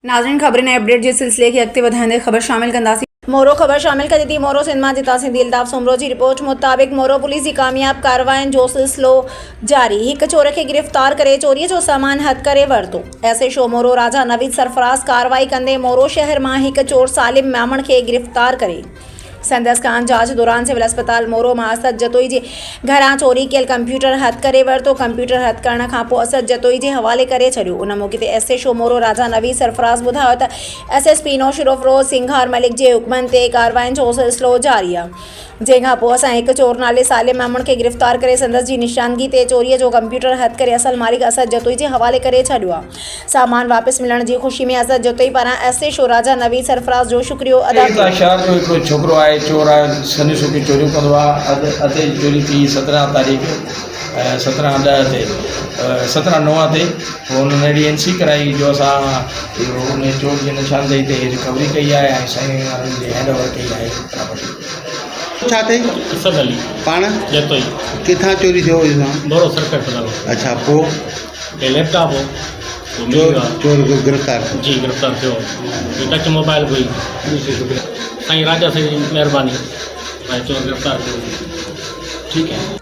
नाज़रीन खबर ने अपडेट जे सिलसिले की अॻिते वधाईंदे ख़बर शामिल कंदासीं। मोरो ख़बर शामिल करे थी। मोरो सिंध मां जितां सिंधी अल्ताफ़ सोमरो जी रिपोर्ट मुताबिक़ मोरो पुलिस जी कामयाब कार्रवाइयुनि जो सिलसिलो जारी। हिकु चोर खे गिरफ़्तार करे चोरीअ जो सामान हथ करे वरितो। SHO मोरो राजा नवीद सरफराज़ कार्रवाई कंदे मोरो शहर मां हिकु चोर सालिम मामण खे गिरफ़्तार करे संदसि खान जांच दौरान सिविल अस्पताल मोरो मां असद जतोई जे घरां चोरी कयल कंप्यूटर हथ करे वरितो। कंप्यूटर हथ करण खां पोइ असद जतोई जे हवाले करे छॾियो। उन मौक़े ते SHO मोरो राजा नवीद सरफराज़ ॿुधायो त SSP नौशरो फ़िरोज़ सिंघार मलिक जे हुक्मनि ते कार्रवाइयुनि जो सिलसिलो जारी आहे। जंहिंखां पोइ असां हिकु चोर नाले सालिम मामण खे गिरफ़्तार करे संदसि जी निशानगी ते चोरीअ जो कंप्यूटर हथ करे असल मालिक असद जतोई जे हवाले करे छॾियो आहे। सामान वापसि मिलण जी ख़ुशी में असद जतोई पारां SHO राजा नवीद सरफराज़ जो शुक्रियो अदा कयो। शहर जो हिकिड़ो छोकिरो आहे, चोर आहे, सनी सुठी चोरियूं कंदो आहे। अधे चोरी थी 17 तारीख़ 17/10 ते 17/9 ते हुननि अहिड़ी NC कराई जो असां उन चोर जी निशानदेही ते रिकवरी कई आहे ऐं साईं वारनि जी हैंड ओवर कई आहे। छा अथई असद अली पाण जतोई किथां चोरी थियो हुयो? मोरो सर्किट बदल अच्छा, पोइ लैपटॉप हो चोर को गिरफ़्तार जी गिरफ़्तार थियो। टच मोबाइल हुई साईं राजा साईं जी महिरबानी चोर गिरफ़्तार थियो। ठीक है।